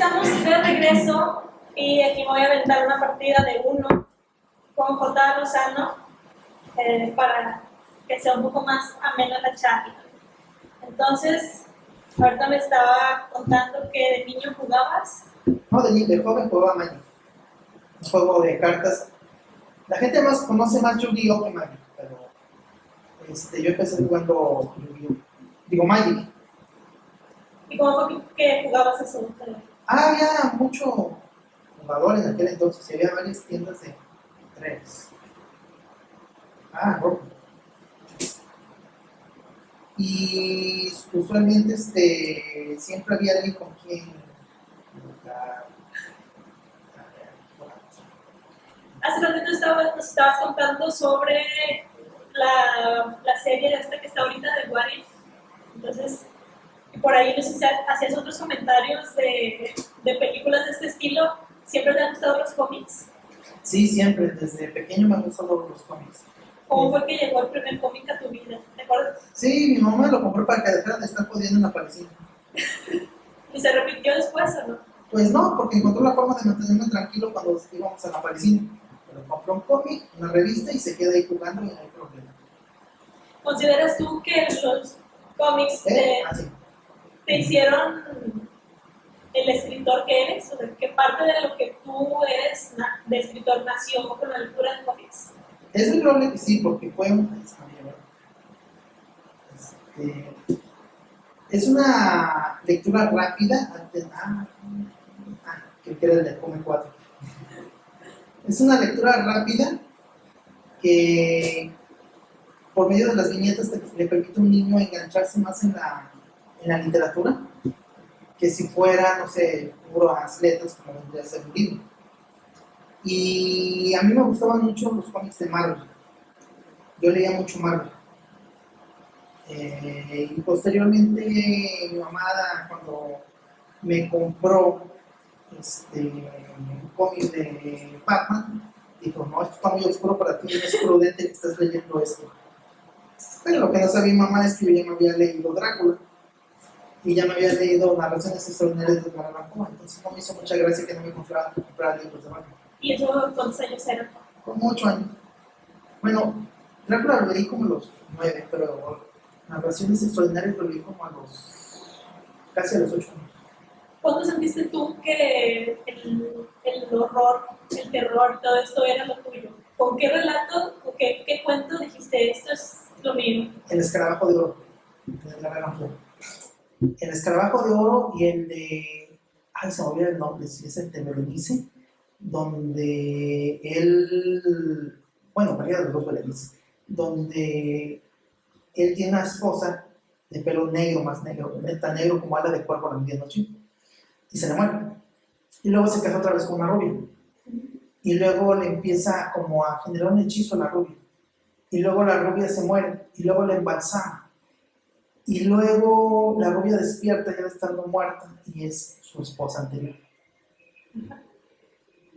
estamos de regreso y aquí me voy a aventar una partida de uno con J. Lozano para que sea un poco más amena la charla. Entonces, ahorita me estaba contando que de niño jugabas. No, de joven jugaba Magic, un juego de cartas. La gente más conoce más Yu-Gi-Oh que Magic, pero yo empecé jugando Yu-Gi-Oh, digo Magic. ¿Y cómo fue que jugabas eso? Había mucho jugador en aquel entonces, y había varias tiendas de tres. Rojo. Y usualmente siempre había alguien con quien jugar. Hace ratito nos estabas contando sobre la serie esta que está ahorita de What If. Entonces, por ahí no sé si hacías otros comentarios de películas de este estilo. ¿Siempre te han gustado los cómics? Sí, siempre, desde pequeño me han gustado los cómics. ¿Cómo fue que llegó el primer cómic a tu vida? ¿Te acuerdas? Sí, mi mamá lo compró para que dejara de estar jodiendo en la parecida. ¿Y se repitió después o no? Pues no, porque encontró la forma de mantenerme tranquilo cuando íbamos a la parecida. Pero compró un cómic, una revista y se queda ahí jugando y no hay problema. ¿Consideras tú que los cómics Sí. te hicieron el escritor que eres? O sea, ¿qué parte de lo que tú eres de escritor nació con la lectura de cómics? Es muy probable que sí, porque fue es una lectura rápida. Que era el de Come 4. Es una lectura rápida que, por medio de las viñetas, le permite a un niño engancharse más en la literatura que si fuera, no sé, puras letras como vendría a ser un libro. Y a mí me gustaban mucho los cómics de Marvel. Yo leía mucho Marvel. Y posteriormente mi mamá, cuando me compró un cómic de Batman, dijo: no, esto está muy oscuro para ti, no es prudente que estés leyendo esto. Pero lo que no sabía mi mamá es que yo ya me había leído Drácula y ya me había leído Narraciones Extraordinarias de Edgar Allan Poe, entonces no me hizo mucha gracia que no me comprara libros de Batman. ¿Y eso cuántos años eran? Como 8 años. Bueno, Drácula lo leí como a los 9, pero Narraciones Extraordinarias lo leí como casi a los 8 años. ¿Cuándo sentiste tú que el horror, el terror, todo esto era lo tuyo? ¿Con qué relato o qué cuento dijiste, esto es lo mío? El Escarabajo de Oro, El Escarabajo de Oro y el de... se me olvidó el nombre, si es el de Berenice, donde él... Bueno, cualquiera de los dos Berenice, donde él tiene una esposa de pelo negro, más negro, tan negro como ala de cuervo a la medianoche, y se le muere. Y luego se casa otra vez con una rubia. Y luego le empieza como a generar un hechizo a la rubia. Y luego la rubia se muere. Y luego la embalsama. Y luego la rubia despierta ya estando muerta y es su esposa anterior.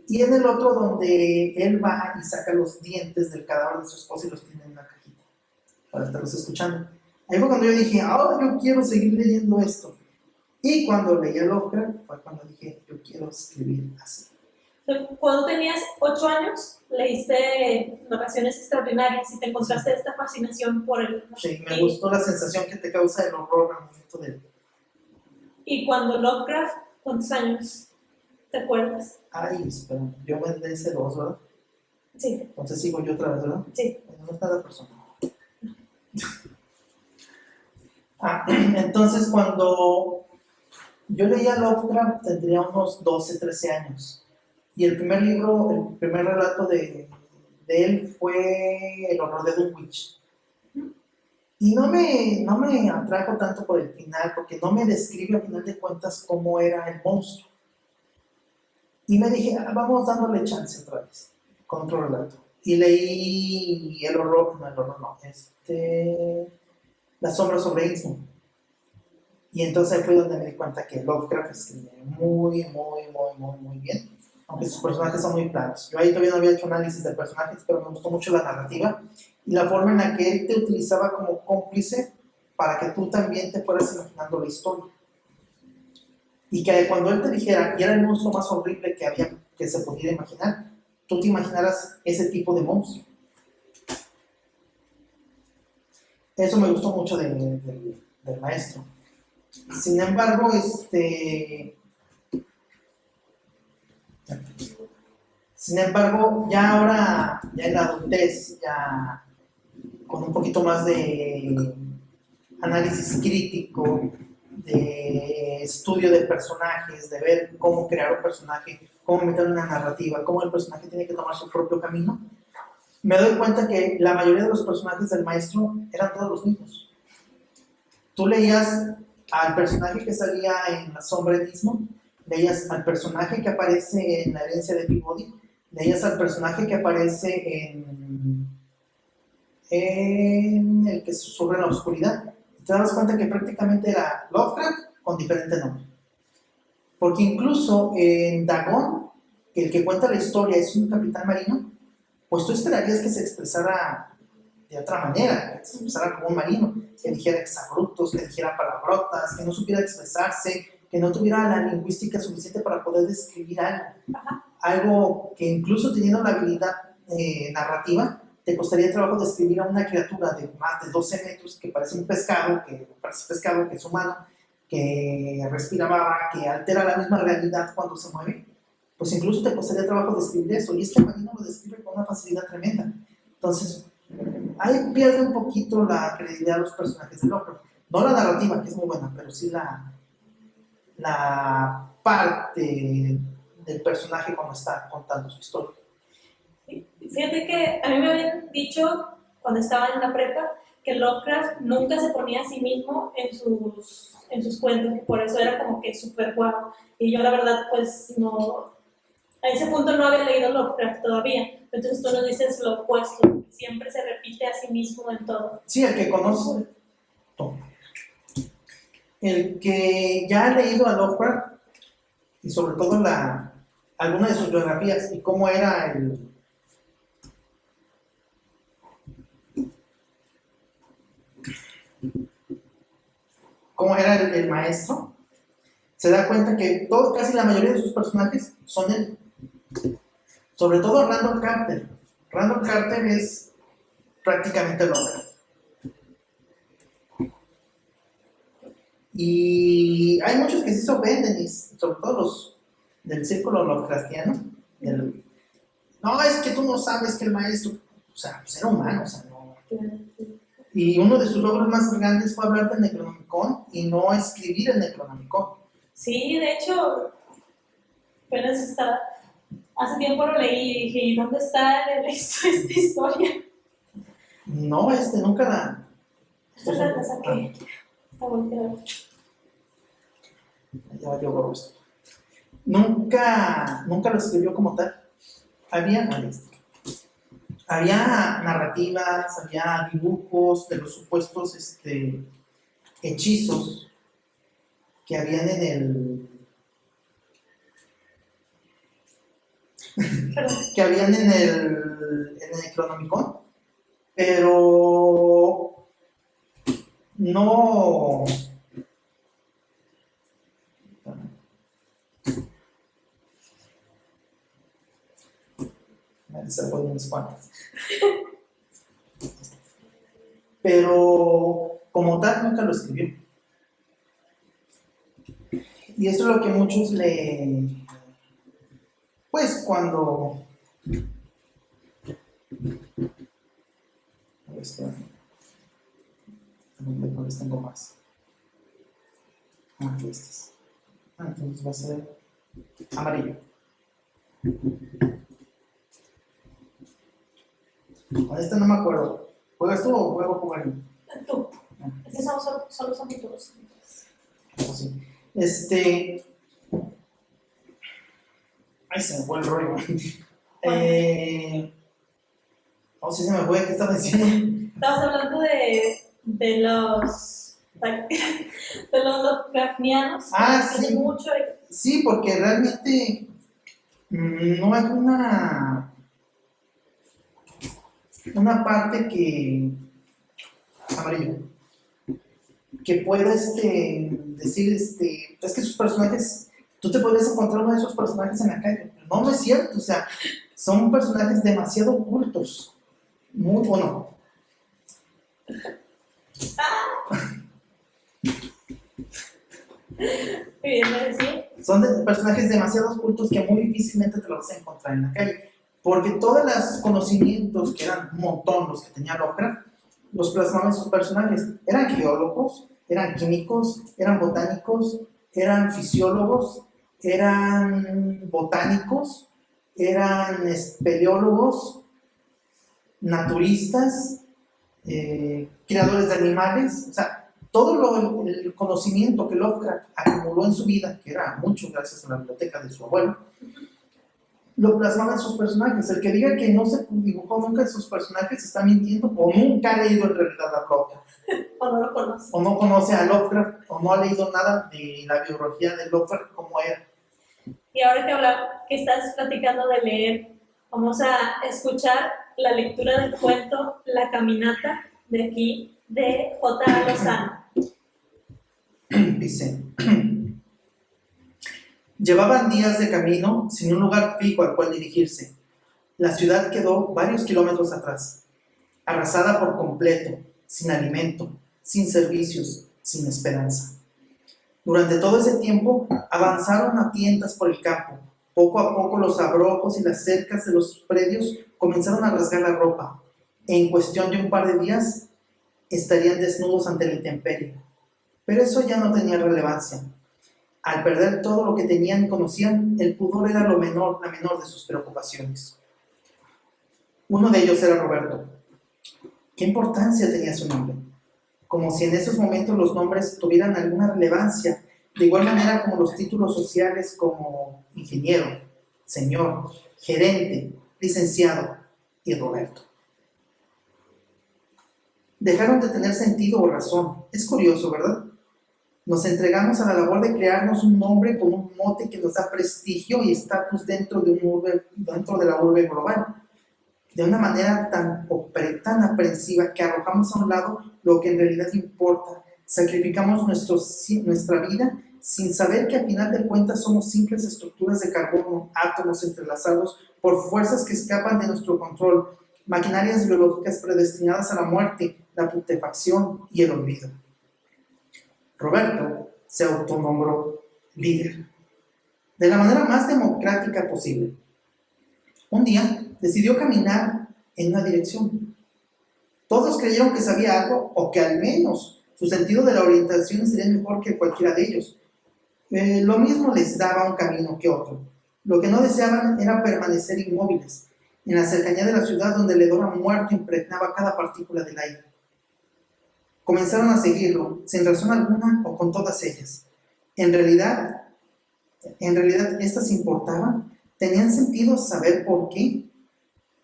Y en el otro donde él va y saca los dientes del cadáver de su esposa y los tiene en una cajita para estarlos escuchando. Ahí fue cuando yo dije: ahora yo quiero seguir leyendo esto. Y cuando leí a Lovecraft fue cuando dije: yo quiero escribir así. Cuando tenías 8 años, leíste Narraciones Extraordinarias y te encontraste esta fascinación por el... Sí, me gustó la sensación que te causa el horror al momento de... ¿Y cuando Lovecraft, cuántos años te acuerdas? Espera, yo me ese 2, ¿verdad? Sí. Entonces sigo yo otra vez, ¿verdad? Sí. No es nada personal. Entonces cuando yo leía Lovecraft tendría unos 12, 13 años. Y el primer relato de él fue El horror de Dunwich. Y no me atrajo tanto por el final, porque no me describe a final de cuentas cómo era el monstruo. Y me dije: vamos dándole chance otra vez, con otro relato. Y leí La sombra sobre Innsmouth. Y entonces ahí fue donde me di cuenta que Lovecraft escribe muy, muy, muy, muy, muy bien, aunque sus personajes son muy planos. Yo ahí todavía no había hecho análisis de personajes, pero me gustó mucho la narrativa y la forma en la que él te utilizaba como cómplice para que tú también te fueras imaginando la historia. Y que cuando él te dijera, y era el monstruo más horrible que se pudiera imaginar, tú te imaginaras ese tipo de monstruo. Eso me gustó mucho del maestro. Sin embargo, ya ahora, ya en la adultez, ya con un poquito más de análisis crítico, de estudio de personajes, de ver cómo crear un personaje, cómo meter una narrativa, cómo el personaje tiene que tomar su propio camino, me doy cuenta que la mayoría de los personajes del maestro eran todos los mismos. Tú leías al personaje que salía en La Sombra mismo, leías al personaje que aparece en La Herencia de Peabody, leías al personaje que aparece en El que susurra en la oscuridad. Te das cuenta que prácticamente era Lovecraft con diferente nombre. Porque incluso en Dagon, el que cuenta la historia es un capitán marino, pues tú esperarías que se expresara de otra manera, que se expresara como un marino, que dijera exabruptos, que dijera palabrotas, que no supiera expresarse, que no tuviera la lingüística suficiente para poder describir algo. Algo que incluso teniendo la habilidad narrativa, te costaría trabajo describir a una criatura de más de 12 metros que parece un pescado, que es humano, que respira baba, que altera la misma realidad cuando se mueve. Pues incluso te costaría trabajo describir eso, y este marino lo describe con una facilidad tremenda. Entonces, ahí pierde un poquito la credibilidad de los personajes de Lovecraft. No la narrativa, que es muy buena, pero sí la parte del personaje cuando está contando su historia. Fíjate que a mí me habían dicho cuando estaba en la prepa que Lovecraft nunca se ponía a sí mismo en sus cuentos, que por eso era como que súper guau. Y yo la verdad pues no, a ese punto no había leído Lovecraft todavía. Entonces tú nos dices lo opuesto, que siempre se repite a sí mismo en todo. Sí, el que conoce, el que ya ha leído a Lovecraft y sobre todo alguna de sus biografías y cómo era el maestro, se da cuenta que casi la mayoría de sus personajes son él. Sobre todo Randall Carter. Randall Carter es prácticamente Lovecraft. Y hay muchos que sí se ofenden, y sobre todo los del círculo Lovecraftiano. No, es que tú no sabes que el maestro, o sea, pues era humano, o sea, no. Y uno de sus logros más grandes fue hablar del Necronomicon y no escribir el Necronomicon. Sí, de hecho, hace tiempo lo leí y dije, ¿y dónde está esta historia? No, nunca la... Esta la saqué. Está volteada. Ya yo esto. Nunca lo escribió como tal. Había narrativas, había dibujos de los supuestos hechizos que habían en el Necronomicon, pero no. Se le ponen unas cuantas. Pero como tal nunca lo escribió. Y eso es lo que muchos pues cuando no les tengo más. Estas. Entonces va a ser amarillo. Con esta no me acuerdo. ¿Juegas tú o juego jugar yo? Tú. Es que solo son todos. Sí. Ay, se me fue el rollo. No sé si se me fue, ¿qué estaba diciendo? Estabas hablando de los Lovecraftianos. Sí. Mucho. Sí, porque realmente no hay una parte amarillo, que pueda decir, es que sus personajes, tú te podrías encontrar uno de esos personajes en la calle. No, no es cierto, o sea, son personajes demasiado ocultos. Muy bueno. Son personajes demasiado ocultos que muy difícilmente te los vas a encontrar en la calle. Porque todos los conocimientos, que eran un montón los que tenía Lovecraft, los plasmaban en sus personajes. Eran geólogos, eran químicos, eran botánicos, eran fisiólogos, eran botánicos, eran espeleólogos, naturistas, criadores de animales. O sea, todo el conocimiento que Lovecraft acumuló en su vida, que era mucho gracias a la biblioteca de su abuelo, lo plasmaba en sus personajes. El que diga que no se dibujó nunca en sus personajes está mintiendo, o nunca ha leído en realidad a Lovecraft. O no lo conoce. O no conoce a Lovecraft, o no ha leído nada de la biografía de Lovecraft como era. Y ahora que estás platicando de leer, vamos a escuchar la lectura del cuento La Caminata, de aquí, de J.A. Lozano. Dice: llevaban días de camino sin un lugar fijo al cual dirigirse. La ciudad quedó varios kilómetros atrás, arrasada por completo, sin alimento, sin servicios, sin esperanza. Durante todo ese tiempo avanzaron a tientas por el campo. Poco a poco los abrojos y las cercas de los predios comenzaron a rasgar la ropa. En cuestión de un par de días estarían desnudos ante la intemperie. Pero eso ya no tenía relevancia. Al perder todo lo que tenían y conocían, el pudor era la menor de sus preocupaciones. Uno de ellos era Roberto. ¿Qué importancia tenía su nombre? Como si en esos momentos los nombres tuvieran alguna relevancia, de igual manera como los títulos sociales como ingeniero, señor, gerente, licenciado y Roberto. Dejaron de tener sentido o razón. Es curioso, ¿verdad? Nos entregamos a la labor de crearnos un nombre con un mote que nos da prestigio y estatus dentro de la urbe global, de una manera tan aprensiva que arrojamos a un lado lo que en realidad importa. Sacrificamos nuestra vida sin saber que al final de cuentas somos simples estructuras de carbono, átomos entrelazados por fuerzas que escapan de nuestro control, maquinarias biológicas predestinadas a la muerte, la putrefacción y el olvido. Roberto se autonombró líder, de la manera más democrática posible. Un día decidió caminar en una dirección. Todos creyeron que sabía algo, o que al menos su sentido de la orientación sería mejor que cualquiera de ellos. Lo mismo les daba un camino que otro. Lo que no deseaban era permanecer inmóviles, en la cercanía de la ciudad donde el hedor a muerto impregnaba cada partícula del aire. Comenzaron a seguirlo, sin razón alguna o con todas ellas. En realidad, ¿estas importaban? ¿Tenían sentido saber por qué?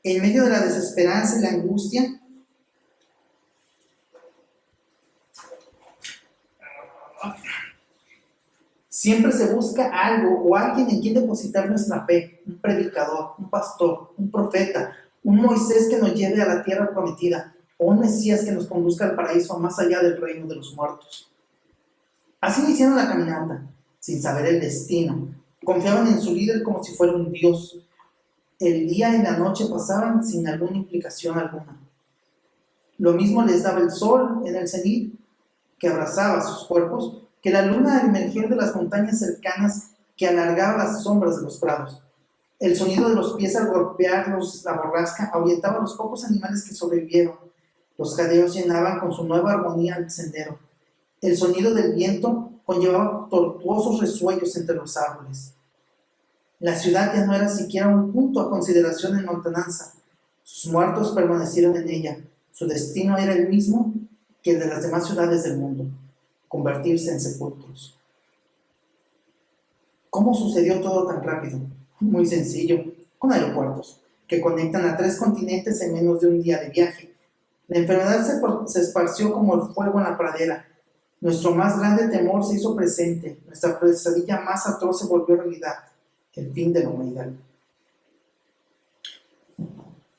En medio de la desesperanza y la angustia, siempre se busca algo o alguien en quien depositar nuestra fe, un predicador, un pastor, un profeta, un Moisés que nos lleve a la tierra prometida, o un Mesías que nos conduzca al paraíso más allá del reino de los muertos. Así iniciaron la caminata, sin saber el destino. Confiaban en su líder como si fuera un dios. El día y la noche pasaban sin alguna implicación alguna. Lo mismo les daba el sol en el cenit, que abrazaba sus cuerpos, que la luna al emerger de las montañas cercanas, que alargaba las sombras de los prados. El sonido de los pies al golpearlos la borrasca ahuyentaba a los pocos animales que sobrevivieron. Los jadeos llenaban con su nueva armonía el sendero. El sonido del viento conllevaba tortuosos resuellos entre los árboles. La ciudad ya no era siquiera un punto a consideración en lontananza. Sus muertos permanecieron en ella. Su destino era el mismo que el de las demás ciudades del mundo: convertirse en sepulcros. ¿Cómo sucedió todo tan rápido? Muy sencillo, con aeropuertos que conectan a 3 continentes en menos de un día de viaje. La enfermedad se esparció como el fuego en la pradera. Nuestro más grande temor se hizo presente. Nuestra pesadilla más atroz se volvió realidad: el fin de la humanidad.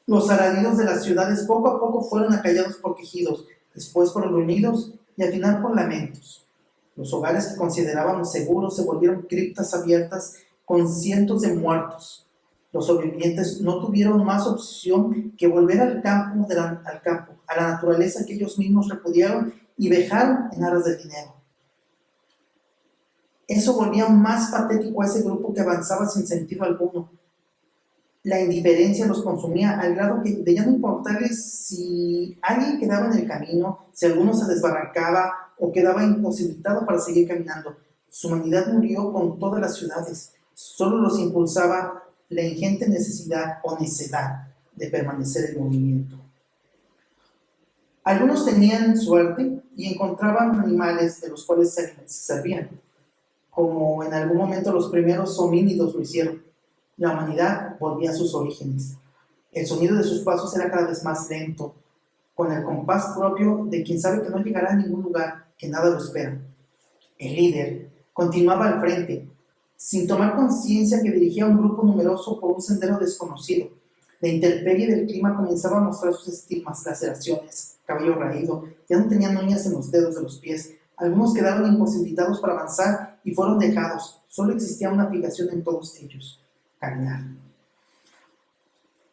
Los alaridos de las ciudades poco a poco fueron acallados por quejidos, después por gruñidos y al final por lamentos. Los hogares que considerábamos seguros se volvieron criptas abiertas con cientos de muertos. Los sobrevivientes no tuvieron más opción que volver al campo, a la naturaleza que ellos mismos repudiaron y dejaron en aras del dinero. Eso volvía más patético a ese grupo que avanzaba sin sentido alguno. La indiferencia los consumía al grado que de ya no importarles si alguien quedaba en el camino, si alguno se desbarrancaba o quedaba imposibilitado para seguir caminando. Su humanidad murió con todas las ciudades. Solo los impulsaba la ingente necesidad o necedad de permanecer en movimiento. Algunos tenían suerte y encontraban animales de los cuales se servían, como en algún momento los primeros homínidos lo hicieron. La humanidad volvía a sus orígenes. El sonido de sus pasos era cada vez más lento, con el compás propio de quien sabe que no llegará a ningún lugar, que nada lo espera. El líder continuaba al frente, sin tomar conciencia que dirigía a un grupo numeroso por un sendero desconocido. La intemperie del clima comenzaba a mostrar sus estigmas, laceraciones, cabello raído, ya no tenían uñas en los dedos de los pies. Algunos quedaron imposibilitados para avanzar y fueron dejados. Solo existía una aplicación en todos ellos: caminar.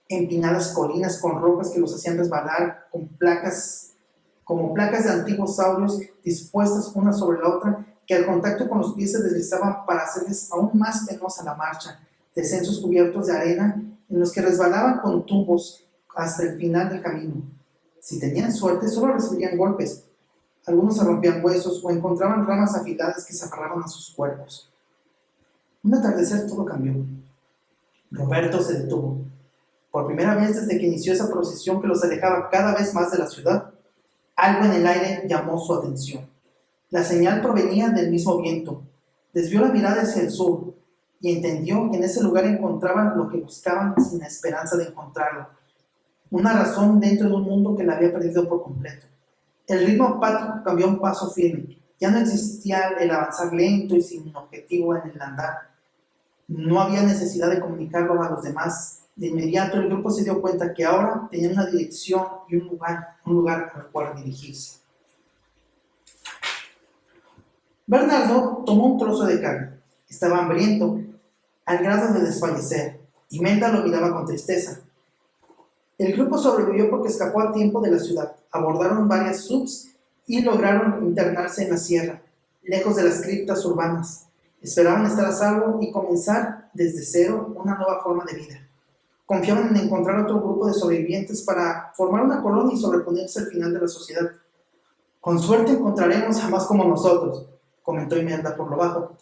Empinadas colinas con rocas que los hacían resbalar, como placas de antiguos saurios dispuestas una sobre la otra, que al contacto con los pies se deslizaban para hacerles aún más penosa la marcha. Descensos cubiertos de arena en los que resbalaban con tumbos hasta el final del camino. Si tenían suerte, solo recibirían golpes. Algunos se rompían huesos o encontraban ramas afiladas que se aferraban a sus cuerpos. Un atardecer todo cambió. Roberto se detuvo. Por primera vez desde que inició esa procesión que los alejaba cada vez más de la ciudad, algo en el aire llamó su atención. La señal provenía del mismo viento. Desvió la mirada hacia el sur y entendió que en ese lugar encontraban lo que buscaban sin la esperanza de encontrarlo. Una razón dentro de un mundo que la había perdido por completo. El ritmo apático cambió a un paso firme. Ya no existía el avanzar lento y sin objetivo en el andar. No había necesidad de comunicarlo a los demás. De inmediato el grupo se dio cuenta que ahora tenía una dirección y un lugar al cual dirigirse. Bernardo tomó un trozo de carne. Estaba hambriento, al grado de desfallecer. Imelda lo miraba con tristeza. El grupo sobrevivió porque escapó a tiempo de la ciudad. Abordaron varias subs y lograron internarse en la sierra, lejos de las criptas urbanas. Esperaban estar a salvo y comenzar desde cero una nueva forma de vida. Confiaban en encontrar otro grupo de sobrevivientes para formar una colonia y sobreponerse al final de la sociedad. Con suerte encontraremos a más como nosotros, comentó Imelda por lo bajo.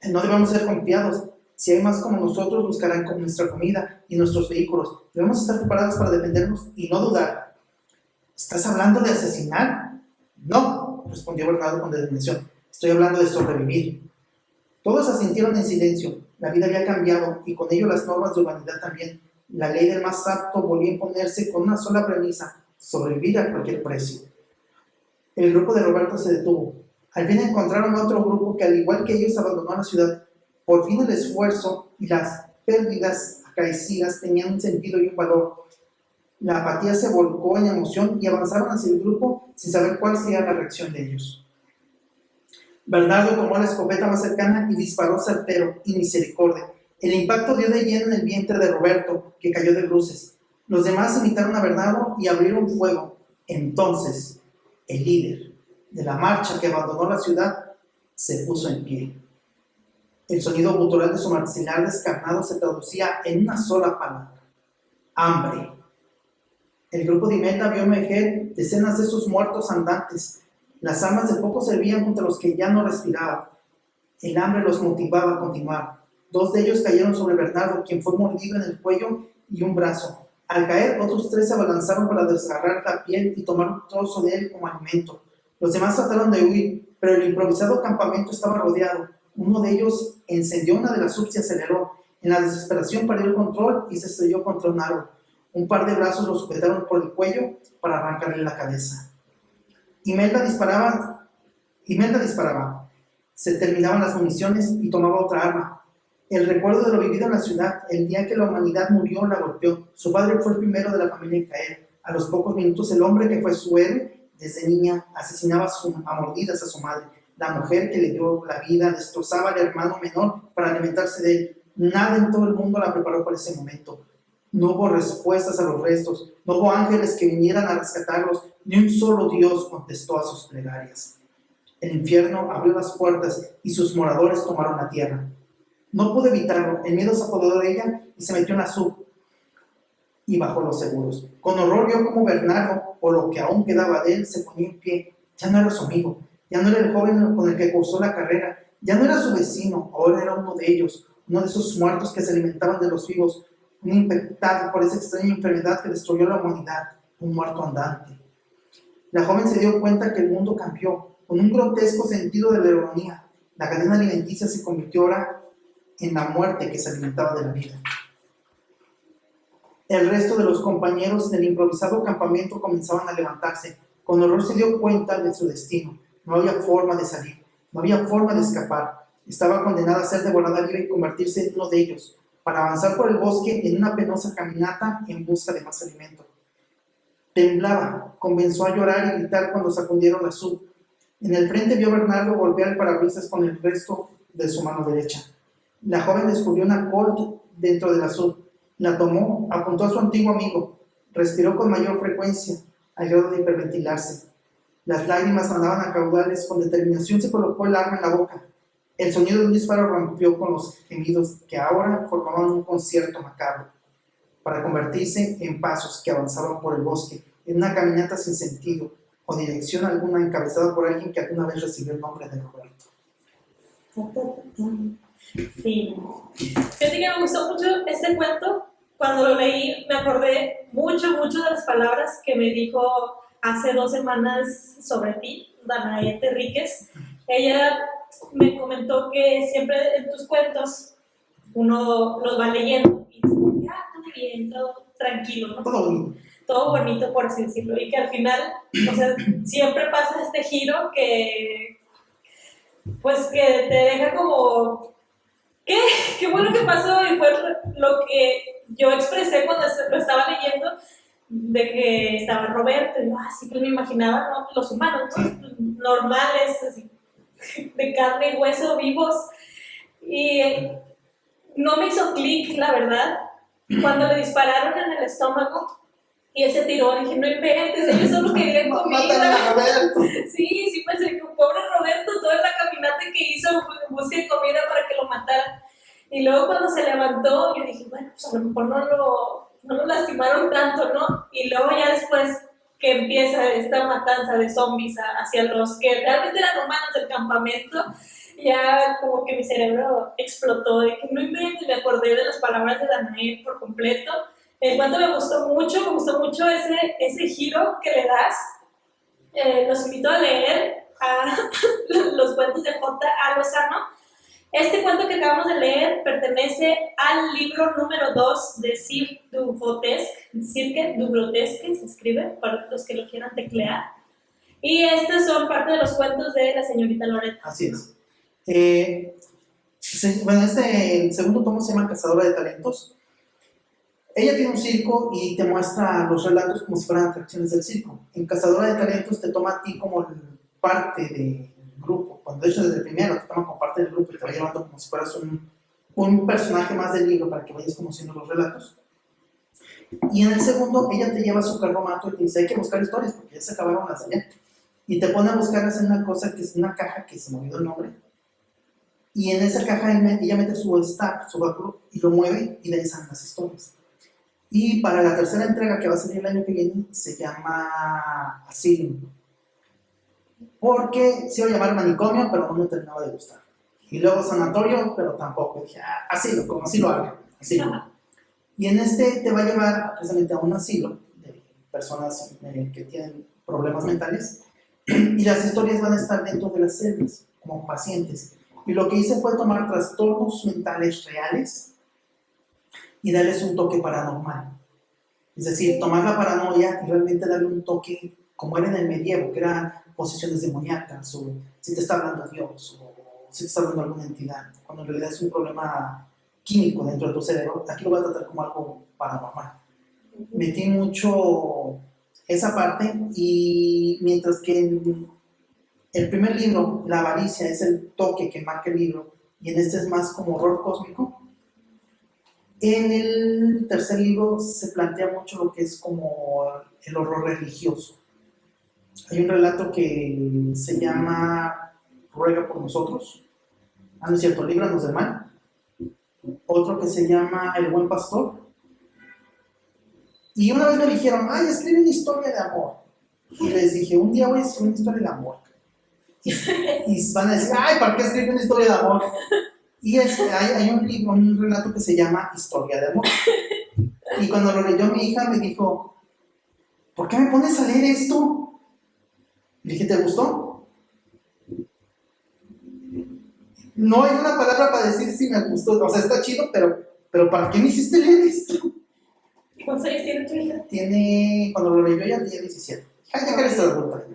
No debemos ser confiados. Si hay más como nosotros, buscarán con nuestra comida y nuestros vehículos. Debemos estar preparados para defendernos y no dudar. ¿Estás hablando de asesinar? No, respondió Bernardo con determinación. Estoy hablando de sobrevivir. Todos asintieron en silencio. La vida había cambiado y con ello las normas de humanidad también. La ley del más apto volvió a imponerse con una sola premisa: sobrevivir a cualquier precio. El grupo de Roberto se detuvo. Al fin encontraron otro grupo que, al igual que ellos, abandonó la ciudad. Por fin el esfuerzo y las pérdidas acaecidas tenían un sentido y un valor. La apatía se volcó en emoción y avanzaron hacia el grupo sin saber cuál sería la reacción de ellos. Bernardo tomó la escopeta más cercana y disparó certero y misericordia. El impacto dio de lleno en el vientre de Roberto, que cayó de bruces. Los demás imitaron a Bernardo y abrieron fuego. Entonces, el líder de la marcha que abandonó la ciudad se puso en pie. El sonido gutural de su maxilar descarnado se traducía en una sola palabra: hambre. El grupo de Imelda vio emerger decenas de esos muertos andantes. Las almas de poco servían contra los que ya no respiraban. El hambre los motivaba a continuar. 2 de ellos cayeron sobre Bernardo, quien fue mordido en el cuello y un brazo. Al caer, otros 3 se abalanzaron para desgarrar la piel y tomar un trozo de él como alimento. Los demás trataron de huir, pero el improvisado campamento estaba rodeado. Uno de ellos encendió una de las subs y aceleró. En la desesperación perdió el control y se estrelló contra un árbol. Un par de brazos lo sujetaron por el cuello para arrancarle la cabeza. Imelda disparaba. Se terminaban las municiones y tomaba otra arma. El recuerdo de lo vivido en la ciudad, el día que la humanidad murió, la golpeó. Su padre fue el primero de la familia en caer. A los pocos minutos, el hombre que fue su héroe desde niña, asesinaba a mordidas a su madre. La mujer que le dio la vida destrozaba al hermano menor para alimentarse de él. Nada en todo el mundo la preparó para ese momento. No hubo respuestas a los restos, no hubo ángeles que vinieran a rescatarlos, ni un solo Dios contestó a sus plegarias. El infierno abrió las puertas y sus moradores tomaron la tierra. No pudo evitarlo, el miedo se apoderó de ella y se metió en la sub y bajó los seguros. Con horror vio cómo Bernardo, o lo que aún quedaba de él, se ponía en pie. Ya no era su amigo, ya no era el joven con el que cursó la carrera, ya no era su vecino, ahora era uno de ellos, uno de esos muertos que se alimentaban de los vivos, un infectado por esa extraña enfermedad que destruyó la humanidad, un muerto andante. La joven se dio cuenta que el mundo cambió, con un grotesco sentido de la ironía. La cadena alimenticia se convirtió ahora en la muerte que se alimentaba de la vida. El resto de los compañeros del improvisado campamento comenzaban a levantarse. Con horror se dio cuenta de su destino. No había forma de salir, no había forma de escapar. Estaba condenada a ser devorada viva y convertirse en uno de ellos, para avanzar por el bosque en una penosa caminata en busca de más alimento. Temblaba, comenzó a llorar y gritar cuando sacudieron la sub. En el frente vio a Bernardo golpear el parabrisas con el resto de su mano derecha. La joven descubrió una Colt dentro de la sub. La tomó, apuntó a su antiguo amigo, respiró con mayor frecuencia, al grado de hiperventilarse. Las lágrimas andaban a caudales, con determinación se colocó el arma en la boca. El sonido de un disparo rompió con los gemidos que ahora formaban un concierto macabro, para convertirse en pasos que avanzaban por el bosque, en una caminata sin sentido o dirección alguna encabezada por alguien que alguna vez recibió el nombre de Roberto. Sí. Fíjate que me gustó mucho este cuento. Cuando lo leí me acordé mucho de las palabras que me dijo hace 2 semanas sobre ti, Danae Enríquez. Ella me comentó que siempre en tus cuentos uno los va leyendo y dice, todo bien, todo tranquilo, ¿no? Todo bonito, por así decirlo, y que al final, o sea, siempre pasa este giro que, pues, que te deja como, ¿qué bueno que pasó? Y fue lo que yo expresé cuando lo estaba leyendo, de que estaba Roberto, y yo así que me imaginaba, ¿no? Los humanos, ¿no? Normales, así, de carne y hueso, vivos, y no me hizo clic, la verdad, cuando le dispararon en el estómago y él se tiró. Dije, no inventes, ellos solo querían comida. Sí, pensé que pobre Roberto, toda la caminata que hizo en busca de comida para que lo mataran. Y luego cuando se levantó, yo dije, bueno, pues a lo mejor no lo lastimaron tanto, ¿no? Y luego ya después que empieza esta matanza de zombies hacia los que realmente eran humanos del campamento, ya como que mi cerebro explotó, de que no inventes, me acordé de las palabras de Danae por completo. El cuento me gustó mucho ese giro que le das. Los invito a leer los cuentos de J.A. Lozano. Este cuento que acabamos de leer pertenece al libro número 2 de Cirque du Grotesque, se escribe, para los que lo quieran teclear. Y estos son parte de los cuentos de la señorita Loreto. Así es. Bueno, el segundo tomo se llama Cazadora de Talentos. Ella tiene un circo y te muestra los relatos como si fueran atracciones del circo. En Cazadora de Talentos te toma a ti como parte del grupo. Cuando de hecho desde el primero te toma como parte del grupo y te va llevando como si fueras un personaje más del libro para que vayas conociendo los relatos. Y en el segundo ella te lleva a su carromato y te dice, hay que buscar historias porque ya se acabaron las de allá. Y te pone a buscar hacer una cosa que es una caja que se me olvidó el nombre. Y en esa caja ella mete su stack, su backup, y lo mueve y de ahí salen las historias. Y para la tercera entrega que va a salir el año que viene se llama Asylum. Porque se iba a llamar Manicomio, pero no me terminaba de gustar. Y luego Sanatorio, pero tampoco. Dije, asilo, como asilo algo. Asilo. Y en este te va a llevar precisamente a un asilo de personas que tienen problemas mentales. Y las historias van a estar dentro de las celdas, como pacientes. Y lo que hice fue tomar trastornos mentales reales y darles un toque paranormal. Es decir, tomar la paranoia y realmente darle un toque, como era en el medievo, que eran posesiones demoníacas, o si te está hablando Dios, o si te está hablando alguna entidad, cuando en realidad es un problema químico dentro de tu cerebro. Aquí lo voy a tratar como algo paranormal. Metí mucho esa parte, y mientras que en el primer libro, la avaricia, es el toque que marca el libro, y en este es más como horror cósmico, en el tercer libro se plantea mucho lo que es como el horror religioso. Hay un relato que se llama Ruega por nosotros, no es cierto, líbranos del mal. Otro que se llama El buen pastor. Y una vez me dijeron, ay, escribe una historia de amor. Y les dije, un día voy a escribir una historia de amor. Y van a decir, ay, ¿para qué escribir una historia de amor? Y hay un relato que se llama Historia de amor. Y cuando lo leyó mi hija me dijo, ¿por qué me pones a leer esto? Le dije, ¿te gustó? No hay una palabra para decir si me gustó. O sea, está chido, pero ¿para qué me hiciste leer esto? ¿Cuántos años tiene tu hija? Cuando lo leyó ya tenía 17. Ya que eres adulta,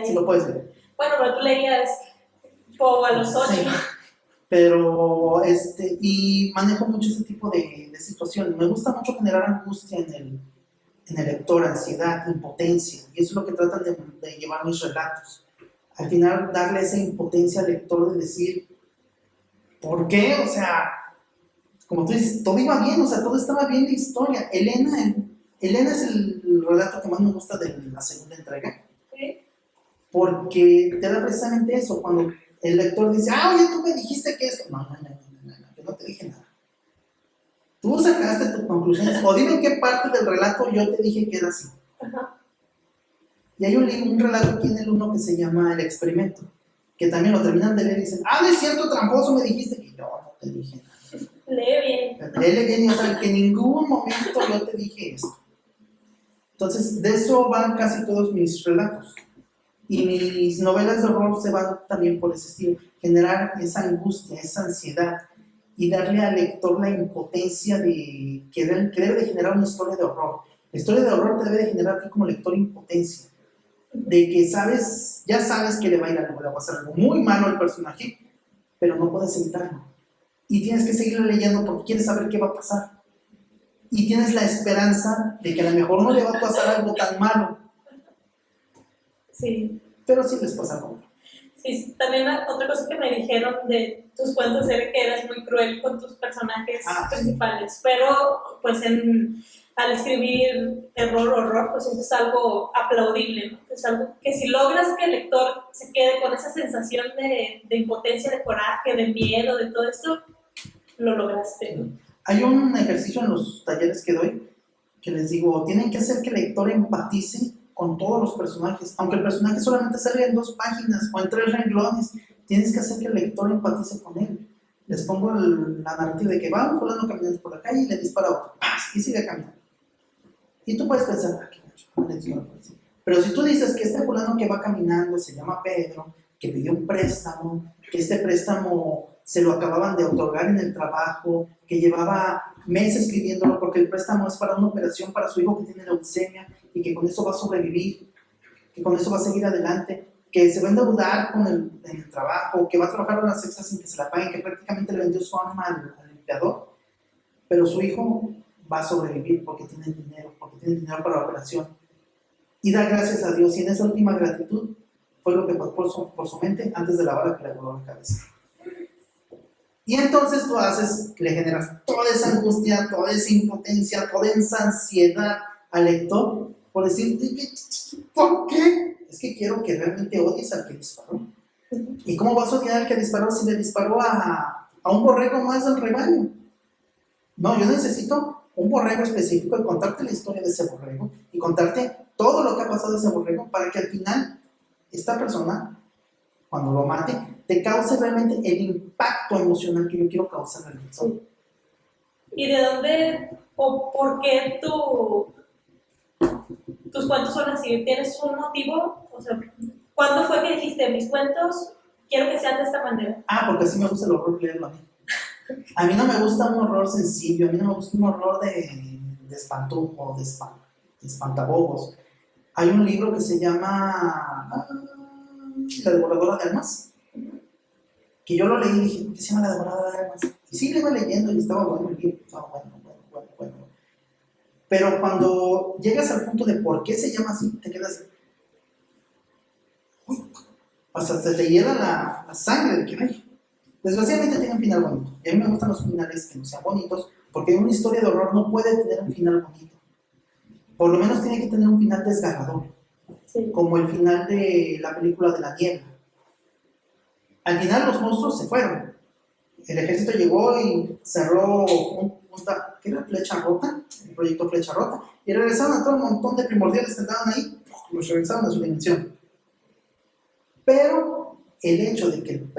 si lo puedes ver. Bueno, pero tú leías como a los 8. Sí. Pero, y manejo mucho ese tipo de situaciones. Me gusta mucho generar angustia en el lector, ansiedad, impotencia. Y eso es lo que tratan de llevar mis relatos. Al final, darle esa impotencia al lector de decir, ¿por qué? O sea, como tú dices, todo iba bien, o sea, todo estaba bien de historia. Elena es el relato que más me gusta de la segunda entrega. ¿Sí? Porque te da precisamente eso, cuando el lector dice, oye, tú me dijiste que esto. No, yo no te dije nada. Tú sacaste tus conclusiones, o dime en qué parte del relato yo te dije que era así. Ajá. Y hay un relato aquí en el 1 que se llama El experimento, que también lo terminan de leer y dicen, no es cierto, tramposo, me dijiste que yo no te dije nada. Lee bien. Lee bien, o sea, que en ningún momento yo te dije esto. Entonces, de eso van casi todos mis relatos. Y mis novelas de horror se van también por ese estilo, generar esa angustia, esa ansiedad y darle al lector la impotencia de que debe de generar una historia de horror. La historia de horror te debe de generar a ti como lector impotencia, de que ya sabes que le va a ir algo, le va a pasar algo muy malo al personaje, pero no puedes evitarlo. Y tienes que seguirlo leyendo porque quieres saber qué va a pasar. Y tienes la esperanza de que a lo mejor no le va a pasar algo tan malo. Sí. Pero sí les pasa algo. Sí, también otra cosa que me dijeron de tus cuentos era que eras muy cruel con tus personajes principales, pero pues al escribir horror, pues eso es algo aplaudible, ¿no? Es algo que si logras que el lector se quede con esa sensación de impotencia, de coraje, de miedo, de todo esto, lo lograste, ¿no? Hay un ejercicio en los talleres que doy que les digo, tienen que hacer que el lector empatice con todos los personajes, aunque el personaje solamente salga en 2 páginas o en 3 renglones, tienes que hacer que el lector empatice con él. Les pongo la narrativa de que va un fulano caminando por la calle y le dispara a otro, y sigue caminando. Y tú puedes pensar, qué macho, pero si tú dices que este fulano que va caminando se llama Pedro, que pidió un préstamo, que este préstamo se lo acababan de otorgar en el trabajo, que llevaba meses escribiéndolo porque el préstamo es para una operación para su hijo que tiene leucemia y que con eso va a sobrevivir, que con eso va a seguir adelante, que se va a endeudar en el trabajo, que va a trabajar horas extras sin que se la paguen, que prácticamente le vendió su alma al empleador, pero su hijo va a sobrevivir porque tiene dinero para la operación. Y da gracias a Dios, y en esa última gratitud fue lo que pasó por su mente antes de la bala que le voló la cabeza. Y entonces tú le generas toda esa angustia, toda esa impotencia, toda esa ansiedad al lector por decir, ¿por qué? Es que quiero que realmente odies al que disparó. ¿Y cómo vas a odiar al que disparó si le disparó a un borrego más del rebaño? No, yo necesito un borrego específico y contarte la historia de ese borrego y contarte todo lo que ha pasado de ese borrego para que al final esta persona, cuando lo mate, te cause realmente el impacto emocional que yo quiero causar en el lector. ¿Y de dónde o por qué tus cuentos son así? ¿Tienes un motivo? O sea, ¿cuándo fue que dijiste, mis cuentos quiero que sean de esta manera? Porque así me gusta el horror leerlo a mí. A mí no me gusta un horror sencillo, a mí no me gusta un horror de espantujo, de espantabobos. Hay un libro que se llama La Devoradora de Almas, que yo lo leí y dije, ¿por qué se llama La Devoradora de Almas? Y sí, lo iba leyendo y estaba bueno el libro, estaba bueno. Pero cuando llegas al punto de por qué se llama así, te quedas, uy, hasta se te hiela la sangre de que, ay, desgraciadamente tiene un final bonito. Y a mí me gustan los finales que no sean bonitos, porque una historia de horror no puede tener un final bonito. Por lo menos tiene que tener un final desgarrador, Sí. como el final de la película de La Niebla. Al final los monstruos se fueron. El ejército llegó y cerró ¿qué era? Flecha Rota, el proyecto Flecha Rota, y regresaron a todo el montón de primordiales que estaban ahí, los regresaron a su dimensión. Pero el hecho de que el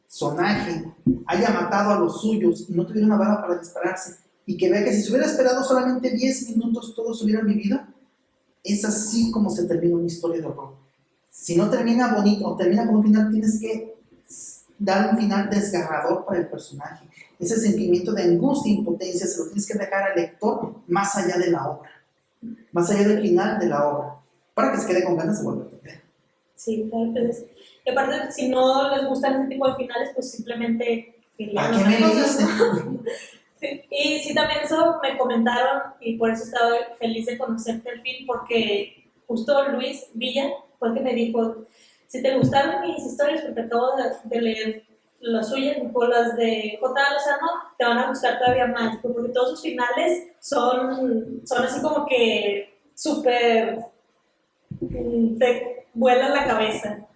personaje haya matado a los suyos y no tuviera una bala para dispararse, y que vea que si se hubiera esperado solamente 10 minutos todos hubieran vivido, es así como se termina una historia de horror. Si no termina bonito o termina con un final, tienes que dar un final desgarrador para el personaje. Ese sentimiento de angustia e impotencia se lo tienes que dejar al lector más allá de la obra, más allá del final de la obra, para que se quede con ganas de volver a ver. Sí, claro, pues, y aparte, si no les gustan ese tipo de finales, pues simplemente ¿A qué me leíste? Sí, y sí, también eso me comentaron y por eso estaba feliz de conocerte al fin, porque justo Luis Villa fue el que me dijo, si te gustaron mis historias, porque acabo de leer las suyas, dijo, las de J. Lozano, te van a gustar todavía más, porque todos sus finales son así como que súper, te vuelan la cabeza.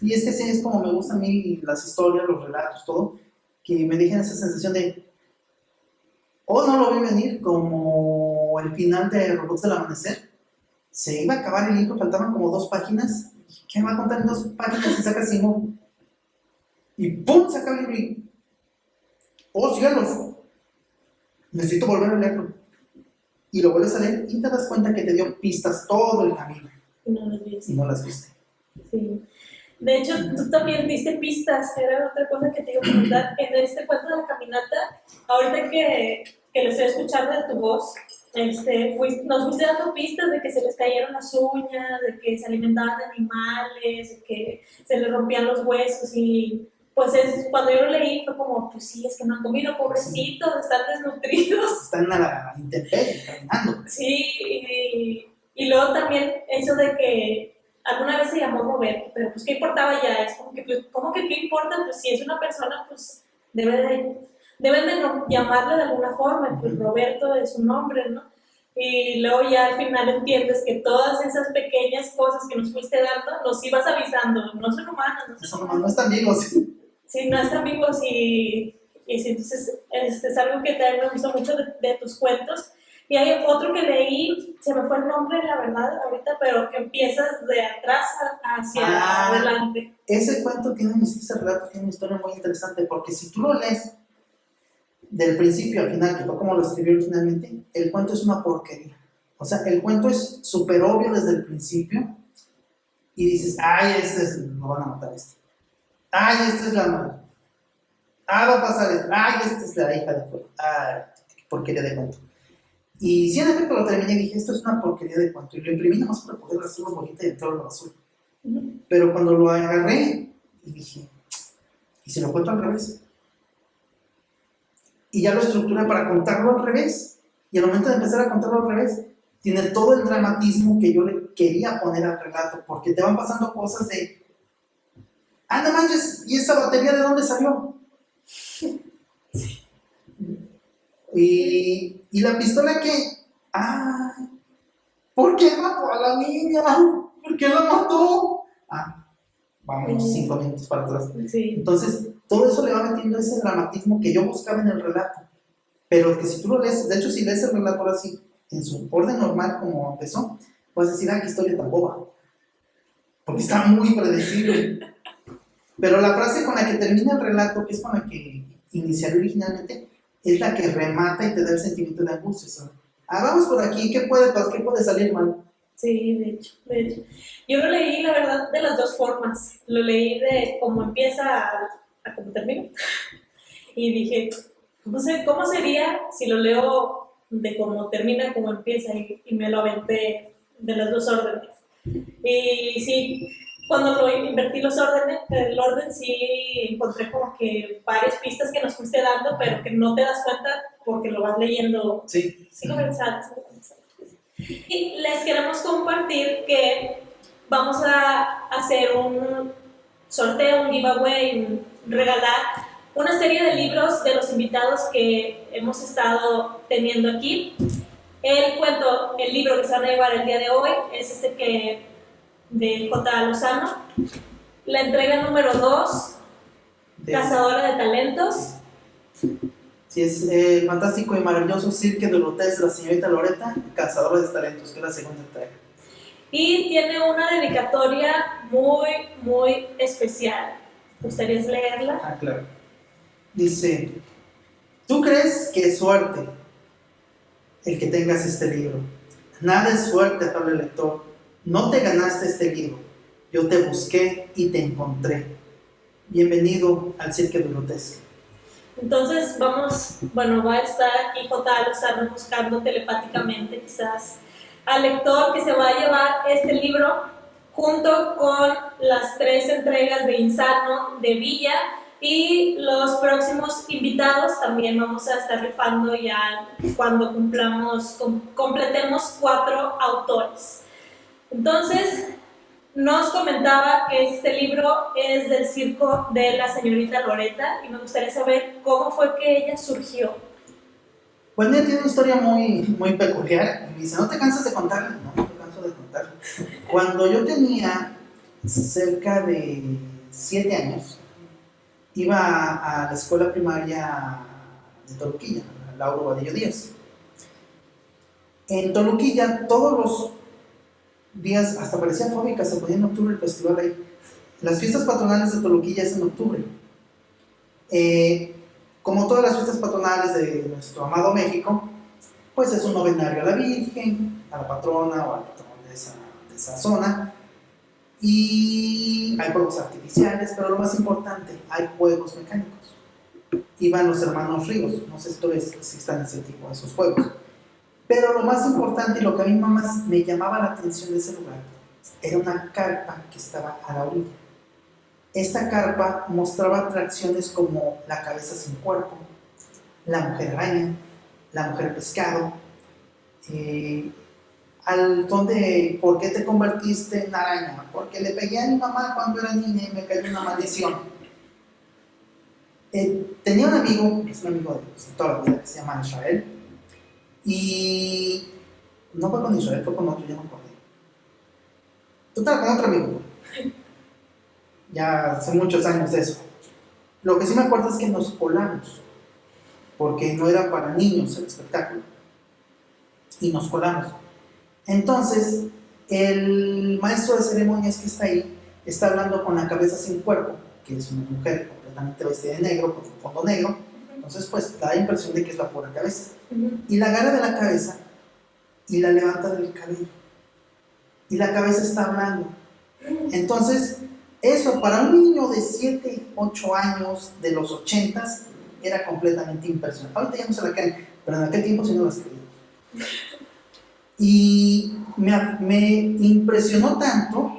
Y es que sí, es como me gustan a mí las historias, los relatos, todo, que me dejan esa sensación de, no lo vi venir, como el final de Robots del Amanecer. Se iba a acabar el libro, faltaban como 2 páginas. ¿Qué va a contar en 2 páginas y saca Simón? Y ¡pum! Saca el libro y, ¡oh cielos! Necesito volver a leerlo. Y lo vuelves a leer y te das cuenta que te dio pistas todo el camino. Y no las viste. Y no las viste. Sí. De hecho, tú también diste pistas, era otra cosa que te iba a comentar. En este cuento de la caminata, ahorita que lo estoy escuchando de tu voz, nos fuiste dando pistas de que se les cayeron las uñas, de que se alimentaban de animales, de que se les rompían los huesos y pues cuando yo lo leí fue como, pues sí, es que no han comido, pobrecitos, están desnutridos. Están a la intemperie, caminando. Sí, y luego también eso de que alguna vez se llamó Roberto, pero pues qué importaba ya, es como que, pues, ¿cómo que qué importa? Pues si es una persona, pues deben de llamarle de alguna forma, pues Roberto es un nombre, ¿no? Y luego ya al final entiendes que todas esas pequeñas cosas que nos fuiste dando, nos ibas avisando, no son humanos, No están vivos. Sí, no están vivos y sí, entonces es algo que también me gustó mucho de tus cuentos. Y hay otro que leí, se me fue el nombre, la verdad, ahorita, pero que empiezas de atrás hacia adelante. Ese cuento ese relato tiene una historia muy interesante, porque si tú lo lees del principio al final, que fue como lo escribió originalmente, el cuento es una porquería. O sea, el cuento es súper obvio desde el principio, y dices, ay, lo van a matar ay, esta es la madre, va a pasar esto, ay, esta es la hija de fuego, ay, porquería de cuento. Y sí, en efecto lo terminé y dije, esto es una porquería de cuento. Y lo imprimí nada más para poder hacerlo bonito y entrarlo a la basura. Pero cuando lo agarré y dije, ¿y si lo cuento al revés? Y ya lo estructuré para contarlo al revés. Y al momento de empezar a contarlo al revés, tiene todo el dramatismo que yo le quería poner al relato. Porque te van pasando cosas de, no manches, ¿y esa batería de dónde salió? Y la pistola que, ¿por qué mató a la niña? ¿Por qué la mató? Vamos 5 minutos para atrás. Sí. Entonces, todo eso le va metiendo ese dramatismo que yo buscaba en el relato. Pero que si tú lo lees, de hecho, si lees el relato ahora sí, en su orden normal como empezó, puedes decir, qué historia tan boba. Porque está muy predecible. Pero la frase con la que termina el relato, que es con la que iniciaría originalmente, es la que remata y te da el sentimiento de angustia. ¿Sabes? Vamos por aquí, ¿qué puede salir mal? Sí, de hecho. Yo lo leí, la verdad, de las 2 formas. Lo leí de cómo empieza a cómo termina. Y dije, ¿cómo sería si lo leo de cómo termina a cómo empieza? Y me lo aventé de las 2 órdenes. Y sí, cuando invertí el orden sí encontré como que varias pistas que nos fuiste dando, pero que no te das cuenta porque lo vas leyendo Sí. cinco mensajes. Y les queremos compartir que vamos a hacer un sorteo, un giveaway, regalar una serie de libros de los invitados que hemos estado teniendo aquí. El libro que se van a llevar el día de hoy es de J. Lozano. La entrega número 2, Cazadora de Talentos. Sí, es el fantástico y maravilloso Cirque de Lutèce de la señorita Loretta, Cazadora de Talentos, que es la segunda entrega. Y tiene una dedicatoria muy, muy especial. ¿Gustarías leerla? Ah, claro. Dice: ¿tú crees que es suerte el que tengas este libro? Nada es suerte, afable lector. No te ganaste este libro. Yo te busqué y te encontré. Bienvenido al Cirque de Lutèce. Entonces va a estar aquí J. Lozano buscando telepáticamente quizás al lector que se va a llevar este libro junto con las 3 entregas de Insano, de Villa, y los próximos invitados también vamos a estar rifando ya cuando completemos 4 autores. Entonces, nos comentaba que este libro es del circo de la señorita Loretta y me gustaría saber cómo fue que ella surgió. Bueno, ella tiene una historia muy, muy peculiar y me dice: ¿no te cansas de contarla? No, me canso de contarla. Cuando yo tenía cerca de 7 años, iba a la escuela primaria de Toluquilla, Lauro Vadillo Díaz. En Toluquilla, todos los días, hasta parecían fábricas, se ponía en octubre el festival ahí. Las fiestas patronales de Toluquilla es en octubre. Como todas las fiestas patronales de nuestro amado México, pues es un novenario a la Virgen, a la patrona o al patrón de esa zona. Y hay juegos artificiales, pero lo más importante, hay juegos mecánicos. Iban los hermanos Ríos, no sé si están en ese tipo de esos juegos. Pero lo más importante y lo que a mí más me llamaba la atención de ese lugar era una carpa que estaba a la orilla. Esta carpa mostraba atracciones como la cabeza sin cuerpo, la mujer araña, la mujer pescado, al ton de ¿por qué te convertiste en araña? Porque le pegué a mi mamá cuando era niña y me cayó una maldición. Tenía un amigo, es un amigo de toda la vida, que se llama Israel, y no fue con Israel, fue con otro, ya no me acordé. Total, con otro amigo. Ya hace muchos años de eso. Lo que sí me acuerdo es que nos colamos, porque no era para niños el espectáculo, y nos colamos. Entonces, el maestro de ceremonias que está ahí está hablando con la cabeza sin cuerpo, que es una mujer completamente vestida de negro, con un fondo negro. Entonces, pues da la impresión de que es la pura cabeza. Y la agarra de la cabeza y la levanta del cabello. Y la cabeza está hablando. Entonces, eso para un niño de 7, 8 años de los 80s era completamente impresionante. Ahorita ya no se la creen, pero en aquel tiempo sí no las creíamos. Y me impresionó tanto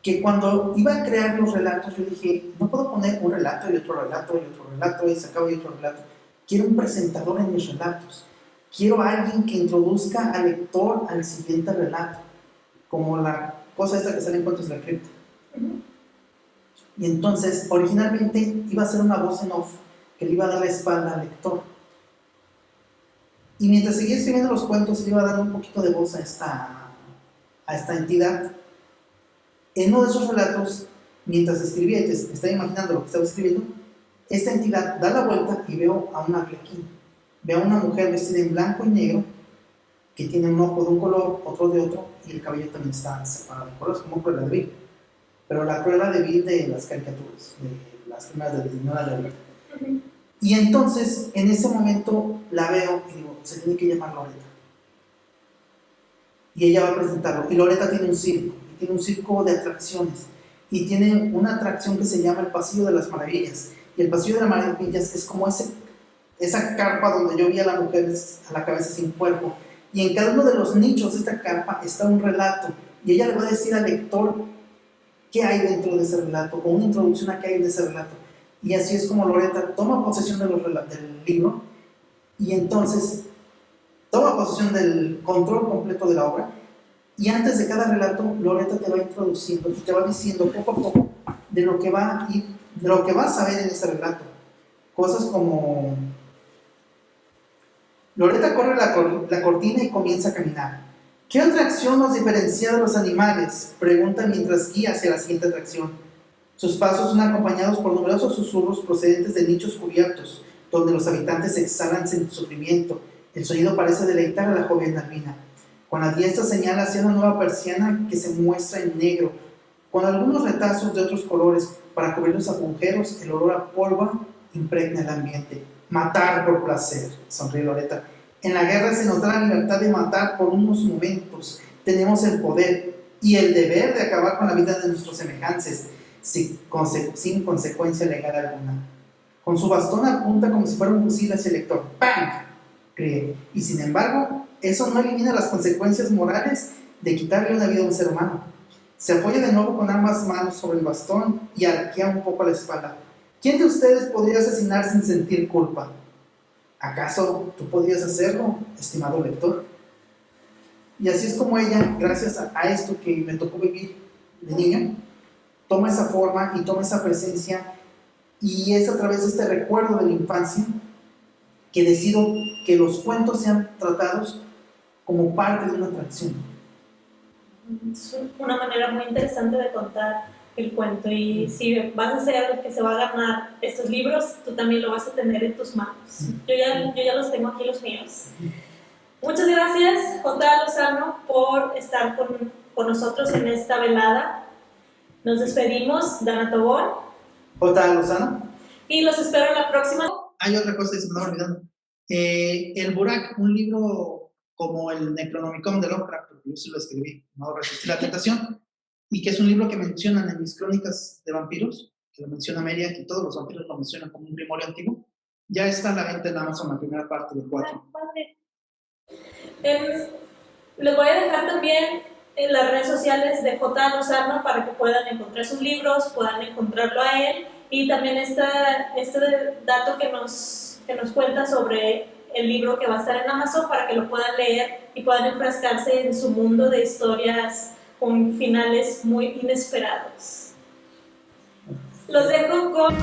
que cuando iba a crear los relatos yo dije: no puedo poner un relato y otro relato y otro relato y se acaba y otro relato. Quiero un presentador en mis relatos. Quiero a alguien que introduzca al lector al siguiente relato, como la cosa esta que sale en Cuentos de la Cripta. Y entonces, originalmente iba a ser una voz en off que le iba a dar la espalda al lector. Y mientras seguía escribiendo los cuentos, le iba a dar un poquito de voz a esta entidad. En uno de esos relatos, mientras escribía y te estaba imaginando lo que estaba escribiendo, esta entidad da la vuelta y veo a una arlequín. Veo a una mujer vestida en blanco y negro, que tiene un ojo de un color, otro de otro, y el cabello también está separado de colores, como Cruella de Vil. Pero la Cruella de Vil de las caricaturas, de las primeras de Disney, no la de ahorita. Y entonces, en ese momento, la veo y digo: se tiene que llamar Loretta. Y ella va a presentarlo. Y Loretta tiene un circo de atracciones. Y tiene una atracción que se llama el Pasillo de las Maravillas. Y el Pasillo de las Maravillas es como esa carpa donde yo vi a la mujer a la cabeza sin cuerpo. Y en cada uno de los nichos de esta carpa está un relato. Y ella le va a decir al lector qué hay dentro de ese relato, con una introducción a qué hay de ese relato. Y así es como Loretta toma posesión del libro Y entonces toma posesión del control completo de la obra, y antes de cada relato, Loretta te va introduciendo y te va diciendo poco a poco de lo que vas a ver en ese relato. Cosas como: Loretta corre la cortina y comienza a caminar. ¿Qué otra acción nos diferencia de los animales?, pregunta mientras guía hacia la siguiente atracción. Sus pasos son acompañados por numerosos susurros procedentes de nichos cubiertos, donde los habitantes exhalan sin sufrimiento. El sonido parece deleitar a la joven albina. Con la diestra señala hacia una nueva persiana que se muestra en negro, con algunos retazos de otros colores para cubrir los agujeros. El olor a pólvora impregna el ambiente. Matar por placer, sonríe Loretta. En la guerra se nos da la libertad de matar por unos momentos. Tenemos el poder y el deber de acabar con la vida de nuestros semejantes, sin consecuencia legal alguna. Con su bastón apunta como si fuera un fusil hacia el lector. ¡Pam!, cree. Y sin embargo, eso no elimina las consecuencias morales de quitarle una vida a un ser humano. Se apoya de nuevo con ambas manos sobre el bastón y arquea un poco la espalda. ¿Quién de ustedes podría asesinar sin sentir culpa? ¿Acaso tú podrías hacerlo, estimado lector? Y así es como ella, gracias a esto que me tocó vivir de niño, toma esa forma y toma esa presencia, y es a través de este recuerdo de la infancia que decido que los cuentos sean tratados como parte de una atracción. Es una manera muy interesante de contar el cuento, y si vas a ser el que se va a ganar estos libros, tú también lo vas a tener en tus manos. Yo ya los tengo aquí, los míos. Muchas gracias, J. Lozano, por estar con nosotros en esta velada. Nos despedimos, Dana Tobón. J. Lozano. Y los espero en la próxima. Hay otra cosa que se me estaba olvidando. El Burak, un libro como el Necronomicon de Lovecraft, porque yo sí lo escribí, no resistí la tentación, y que es un libro que mencionan en mis crónicas de vampiros, que lo menciona Meria, que todos los vampiros lo mencionan como un grimorio antiguo. Ya está a la venta en Amazon la primera parte del 4. Les voy a dejar también en las redes sociales de J. Lozano para que puedan encontrar sus libros, puedan encontrarlo a él, y también este dato que nos cuenta sobre el libro que va a estar en Amazon, para que lo puedan leer y puedan enfrascarse en su mundo de historias con finales muy inesperados. Los dejo con